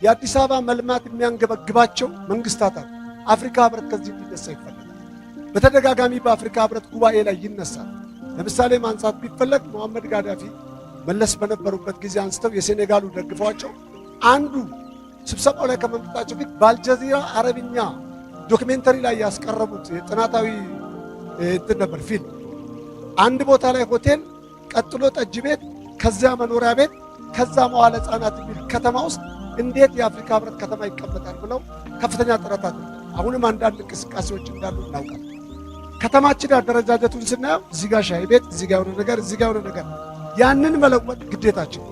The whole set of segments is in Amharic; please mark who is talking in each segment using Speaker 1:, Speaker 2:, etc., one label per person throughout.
Speaker 1: የአዲስ አበባ መልማት የሚያንገበግባቸው መንግስታት አሉ። አፍሪካ ህብረት ከዚህ እንዲነሳ ይፈልጋል። በተደጋጋሚ በአፍሪካ ህብረት ጉባኤ ላይ ይነሳል። ለምሳሌ ማንሳት ቢፈለግ መሐመድ ጋዳፊ መለስ በነበሩበት ጊዜ አንስተው የሴኔጋሉ ደግፈዋቸው አንዱ ስብሰባው ላይ ከመምጣታቸው ፊት በአልጀዚራ አረብኛ ዶክሜንተሪ ላይ ያስቀረቡት ጥናታዊ እንትን ነበር ፊልም። አንድ ቦታ ላይ ሆቴል፣ ቀጥሎ ጠጅ ቤት፣ ከዚያ መኖሪያ ቤት፣ ከዛ መዋለ ህጻናት የሚል ከተማ ውስጥ እንዴት የአፍሪካ ህብረት ከተማ ይቀመጣል ብለው ከፍተኛ ጥረት አድርገው አሁንም አንዳንድ እንቅስቃሴዎች እንዳሉ እናውቃለን። ከተማችን አደረጃጀቱን ስናየው እዚህ ጋር ሻይ ቤት፣ እዚህ ጋር የሆነ ነገር፣ እዚህ ጋር የሆነ ነገር፣ ያንን መለወጥ ግዴታችን።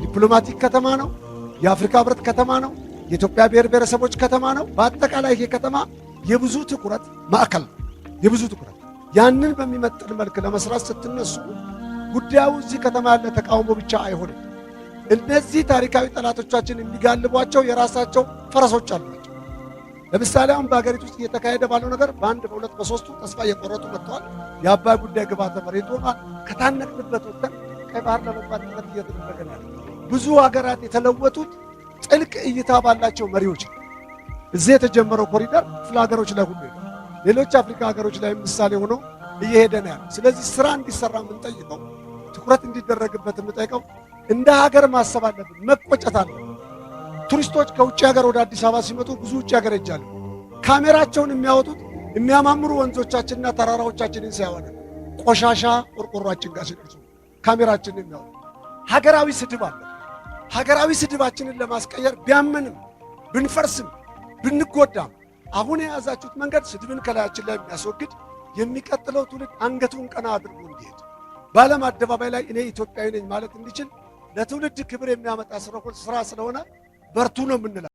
Speaker 1: ዲፕሎማቲክ ከተማ ነው፣ የአፍሪካ ህብረት ከተማ ነው፣ የኢትዮጵያ ብሔር ብሔረሰቦች ከተማ ነው። በአጠቃላይ ይሄ ከተማ የብዙ ትኩረት ማዕከል ነው፣ የብዙ ትኩረት። ያንን በሚመጥን መልክ ለመስራት ስትነሱ ጉዳዩ እዚህ ከተማ ያለ ተቃውሞ ብቻ አይሆንም። እነዚህ ታሪካዊ ጠላቶቻችን የሚጋልቧቸው የራሳቸው ፈረሶች አሏቸው። ለምሳሌ አሁን በሀገሪቱ ውስጥ እየተካሄደ ባለው ነገር በአንድ በሁለት በሶስቱ ተስፋ እየቆረጡ መጥተዋል። የአባይ ጉዳይ ግብዓተ መሬት ሆኗል። ከታነቅንበት ወጥተን ቀይ ባህር ለመግባት ጥረት እየተደረገ ነው። ብዙ ሀገራት የተለወጡት ጥልቅ እይታ ባላቸው መሪዎች ነው። እዚህ የተጀመረው ኮሪደር ክፍለ ሀገሮች ላይ ሁሉ ሌሎች አፍሪካ ሀገሮች ላይ ምሳሌ ሆኖ እየሄደ ነው ያለው። ስለዚህ ስራ እንዲሰራ የምንጠይቀው፣ ትኩረት እንዲደረግበት የምንጠይቀው፣ እንደ ሀገር ማሰብ አለብን። መቆጨት አለ። ቱሪስቶች ከውጭ ሀገር ወደ አዲስ አበባ ሲመጡ ብዙ ውጭ ሀገር ይጃሉ። ካሜራቸውን የሚያወጡት የሚያማምሩ ወንዞቻችንና ተራራዎቻችንን ሲያወነ ቆሻሻ ቆርቆሯችን ጋር ሲደርሱ ካሜራችንን የሚያወጡ ሀገራዊ ስድብ አለ። ሀገራዊ ስድባችንን ለማስቀየር ቢያመንም ብንፈርስም ብንጎዳም አሁን የያዛችሁት መንገድ ስድብን ከላያችን ላይ የሚያስወግድ የሚቀጥለው ትውልድ አንገቱን ቀና አድርጎ እንዲሄድ በዓለም አደባባይ ላይ እኔ ኢትዮጵያዊ ነኝ ማለት እንዲችል ለትውልድ ክብር የሚያመጣ ስራ ስለሆነ በርቱ ነው የምንለው።